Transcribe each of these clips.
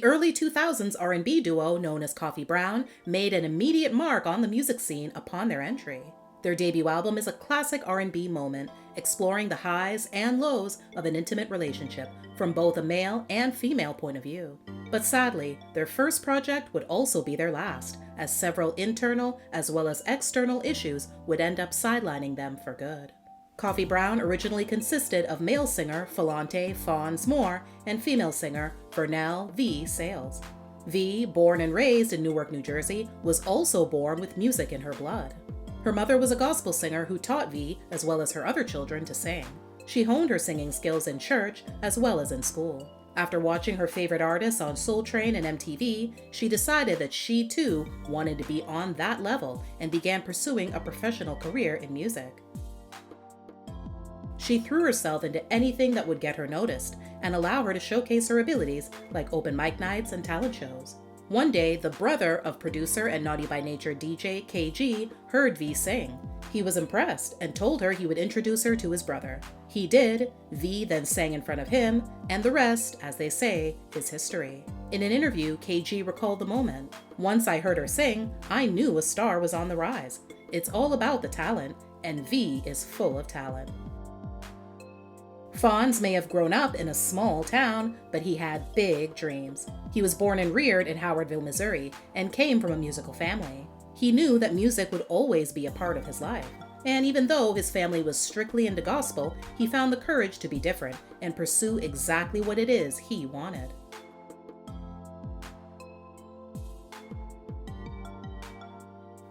The early 2000s R&B duo known as Koffee Brown made an immediate mark on the music scene upon their entry. Their debut album is a classic R&B moment, exploring the highs and lows of an intimate relationship from both a male and female point of view. But sadly, their first project would also be their last, as several internal as well as external issues would end up sidelining them for good. Koffee Brown originally consisted of male singer Falante Fawns Moore and female singer Vernell V. Sales. V, born and raised in Newark, New Jersey, was also born with music in her blood. Her mother was a gospel singer who taught V, as well as her other children, to sing. She honed her singing skills in church as well as in school. After watching her favorite artists on Soul Train and MTV, she decided that she too wanted to be on that level and began pursuing a professional career in music. She threw herself into anything that would get her noticed and allow her to showcase her abilities, like open mic nights and talent shows. One day, the brother of producer and Naughty by Nature DJ KG heard V sing. He was impressed and told her he would introduce her to his brother. He did. V then sang in front of him, and the rest, as they say, is history. In an interview, KG recalled the moment. "Once I heard her sing, I knew a star was on the rise. It's all about the talent, and V is full of talent." Fonz may have grown up in a small town, but he had big dreams. He was born and reared in Howardville, Missouri, and came from a musical family. He knew that music would always be a part of his life. And even though his family was strictly into gospel, he found the courage to be different and pursue exactly what it is he wanted.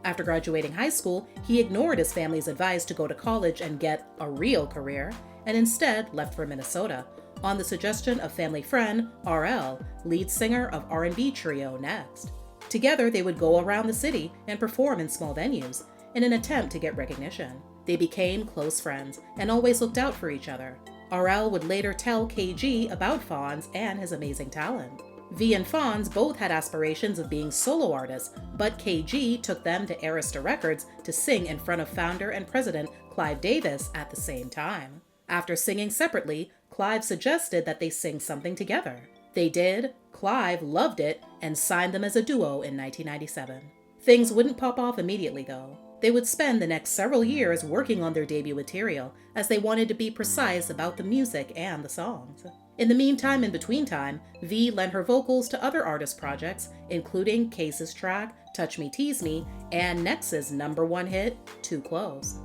After graduating high school, he ignored his family's advice to go to college and get a real career, and instead left for Minnesota, on the suggestion of family friend RL, lead singer of R&B trio Next. Together, they would go around the city and perform in small venues, in an attempt to get recognition. They became close friends and always looked out for each other. RL would later tell KG about Fonz and his amazing talent. V and Fonz both had aspirations of being solo artists, but KG took them to Arista Records to sing in front of founder and president Clive Davis at the same time. After singing separately, Clive suggested that they sing something together. They did, Clive loved it, and signed them as a duo in 1997. Things wouldn't pop off immediately though. They would spend the next several years working on their debut material, as they wanted to be precise about the music and the songs. In the meantime, in between time, V lent her vocals to other artist projects, including Case's track, Touch Me Tease Me, and Nex's #1 hit, Too Close.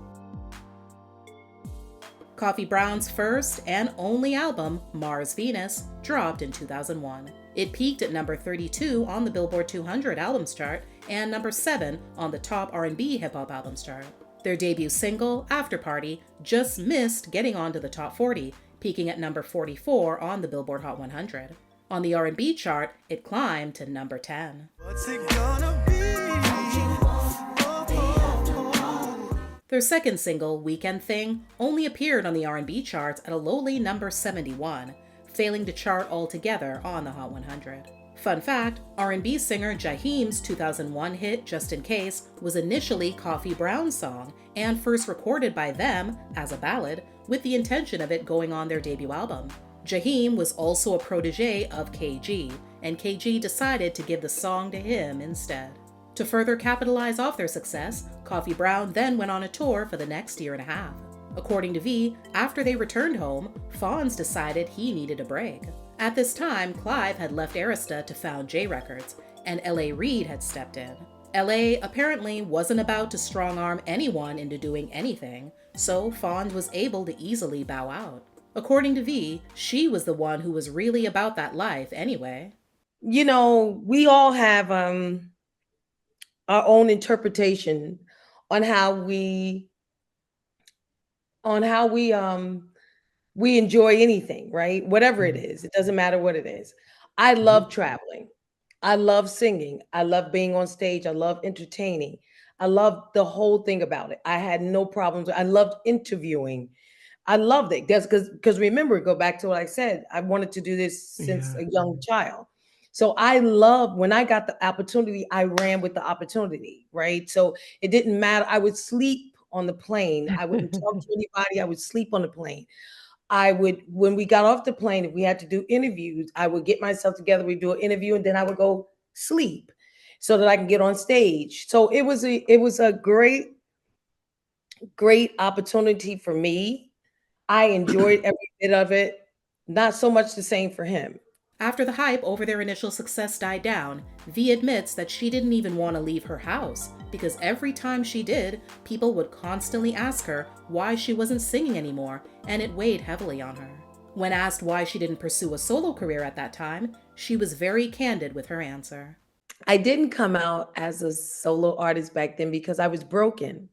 Koffee Brown's first and only album, Mars Venus, dropped in 2001. It peaked at number 32 on the Billboard 200 albums chart and number 7 on the top R&B hip-hop albums chart. Their debut single, After Party, just missed getting onto the top 40, peaking at number 44 on the Billboard Hot 100. On the R&B chart, it climbed to number 10. What's it gonna be? Their second single, Weekend Thing, only appeared on the R&B charts at a lowly number 71, failing to chart altogether on the Hot 100. Fun fact, R&B singer Jaheim's 2001 hit Just In Case was initially Koffee Brown's song and first recorded by them as a ballad with the intention of it going on their debut album. Jaheim was also a protege of KG, and KG decided to give the song to him instead. To further capitalize off their success, Koffee Brown then went on a tour for the next year and a half. According to V, after they returned home, Fonz decided he needed a break. At this time, Clive had left Arista to found J Records, and L.A. Reid had stepped in. L.A. apparently wasn't about to strong-arm anyone into doing anything, so Fonz was able to easily bow out. According to V, she was the one who was really about that life anyway. You know, we all have our own interpretation on how we we enjoy anything, right? Whatever it is, it doesn't matter what it is. I love traveling. I love singing. I love being on stage. I love entertaining. I love the whole thing about it. I had no problems. I loved interviewing. I loved it. That's because remember, go back to what I said. I wanted to do this since Yeah. a young child. So I love when I got the opportunity, I ran with the opportunity, right? So it didn't matter. I would sleep on the plane. I wouldn't talk to anybody. I would sleep on the plane. I would, when we got off the plane, if we had to do interviews, I would get myself together, we'd do an interview, and then I would go sleep so that I can get on stage. So it was a great opportunity for me. I enjoyed every bit of it. Not so much the same for him. After the hype over their initial success died down, V admits that she didn't even want to leave her house because every time she did, people would constantly ask her why she wasn't singing anymore, and it weighed heavily on her. When asked why she didn't pursue a solo career at that time, she was very candid with her answer. I didn't come out as a solo artist back then because I was broken,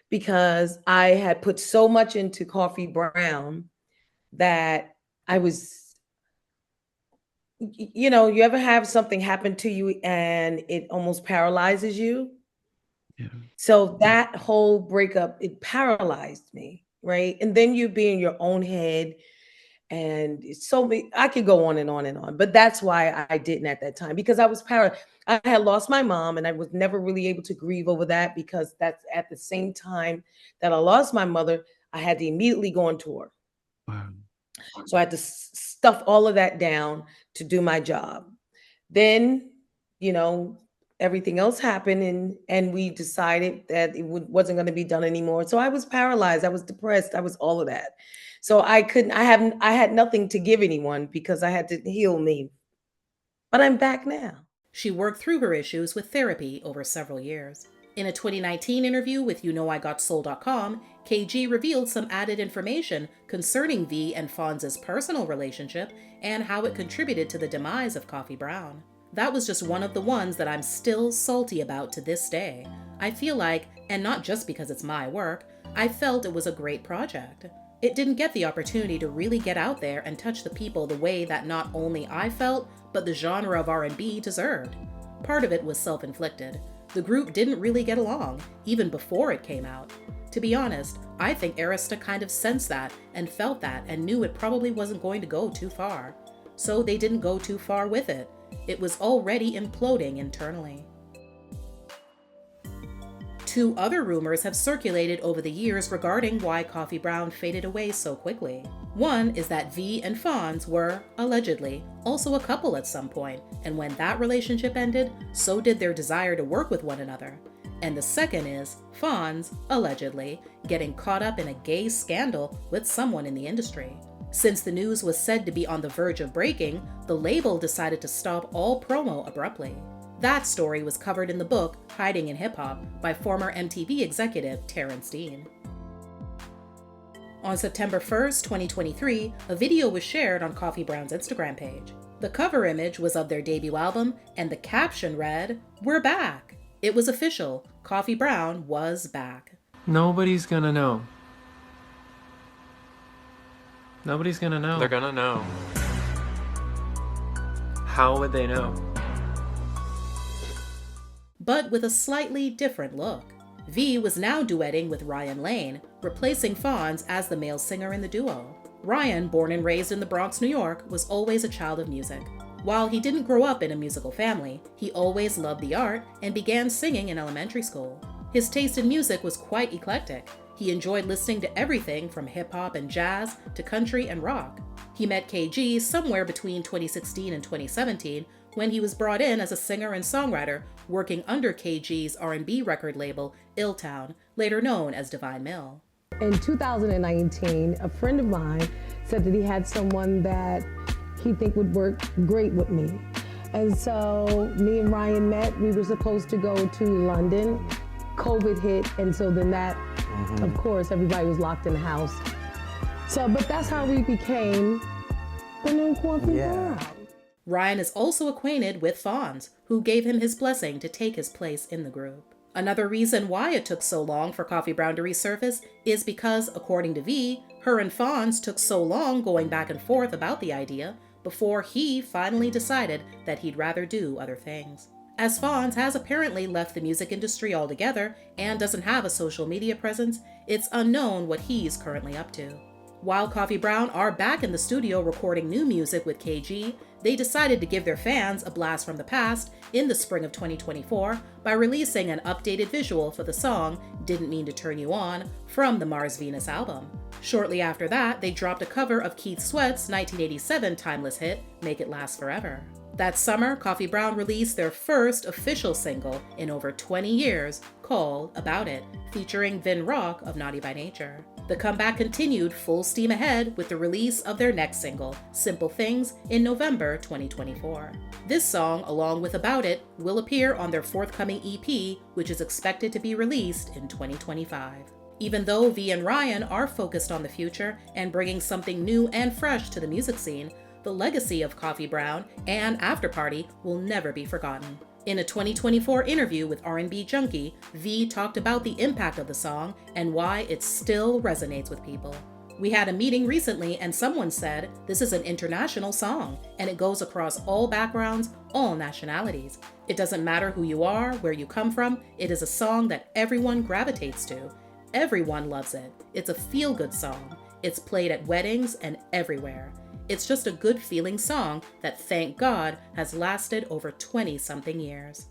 because I had put so much into Coffee Brown that I was, you ever have something happen to you and it almost paralyzes you? Yeah. So that whole breakup, it paralyzed me, right? And then you be in your own head, and it's so I could go on and on and on, but that's why I didn't at that time, because I was paralyzed. I had lost my mom, and I was never really able to grieve over that, because that's at the same time that I lost my mother. I had to immediately go on tour. Wow. So I had to stuff all of that down to do my job. Then, you know, everything else happened, and we decided that wasn't going to be done anymore. So I was paralyzed. I was depressed. I was all of that. So I had nothing to give anyone because I had to heal me. But I'm back now. She worked through her issues with therapy over several years. In a 2019 interview with YouKnowIGotSoul.com, KG revealed some added information concerning V and Fonz's personal relationship and how it contributed to the demise of Koffee Brown. That was just one of the ones that I'm still salty about to this day. I feel like, and not just because it's my work, I felt it was a great project. It didn't get the opportunity to really get out there and touch the people the way that not only I felt, but the genre of R&B deserved. Part of it was self-inflicted. The group didn't really get along, even before it came out. To be honest, I think Arista kind of sensed that and felt that and knew it probably wasn't going to go too far. So they didn't go too far with it. It was already imploding internally. Two other rumors have circulated over the years regarding why Koffee Brown faded away so quickly. One is that V and Fonz were, allegedly, also a couple at some point, and when that relationship ended, so did their desire to work with one another. And the second is Fonz, allegedly, getting caught up in a gay scandal with someone in the industry. Since the news was said to be on the verge of breaking, the label decided to stop all promo abruptly. That story was covered in the book Hiding in Hip Hop by former MTV executive Terrence Dean. On September 1st, 2023, a video was shared on Koffee Brown's Instagram page. The cover image was of their debut album, and the caption read, "We're back." It was official. Koffee Brown was back. Nobody's gonna know. Nobody's gonna know. They're gonna know. How would they know? But with a slightly different look. V was now duetting with Ryan Lane, replacing Fonz as the male singer in the duo. Ryan, born and raised in the Bronx, New York, was always a child of music. While he didn't grow up in a musical family, he always loved the art and began singing in elementary school. His taste in music was quite eclectic. He enjoyed listening to everything from hip-hop and jazz to country and rock. He met KG somewhere between 2016 and 2017 when he was brought in as a singer and songwriter working under KG's R&B record label, Illtown, later known as Divine Mill. In 2019, a friend of mine said that he had someone that he think would work great with me. And so me and Ryan met. We were supposed to go to London. COVID hit, and so then that, of course, everybody was locked in the house. So, but that's how we became the new Koffee Brown. Ryan is also acquainted with Fonz, who gave him his blessing to take his place in the group. Another reason why it took so long for Koffee Brown to resurface is because, according to V, her and Fonz took so long going back and forth about the idea before he finally decided that he'd rather do other things. As Fonz has apparently left the music industry altogether and doesn't have a social media presence, it's unknown what he's currently up to. While Koffee Brown are back in the studio recording new music with KG, they decided to give their fans a blast from the past in the spring of 2024 by releasing an updated visual for the song Didn't Mean to Turn You On from the Mars Venus album. Shortly after that, they dropped a cover of Keith Sweat's 1987 timeless hit, Make It Last Forever. That summer, Koffee Brown released their first official single in over 20 years, called About It, featuring Vin Rock of Naughty by Nature. The comeback continued full steam ahead with the release of their next single, Simple Things, in November 2024. This song, along with About It, will appear on their forthcoming EP, which is expected to be released in 2025. Even though V and Ryan are focused on the future and bringing something new and fresh to the music scene, the legacy of Koffee Brown and After Party will never be forgotten. In a 2024 interview with R&B Junkie, V talked about the impact of the song and why it still resonates with people. We had a meeting recently and someone said, this is an international song and it goes across all backgrounds, all nationalities. It doesn't matter who you are, where you come from, it is a song that everyone gravitates to. Everyone loves it. It's a feel-good song. It's played at weddings and everywhere. It's just a good feeling song that, thank God, has lasted over 20-something years.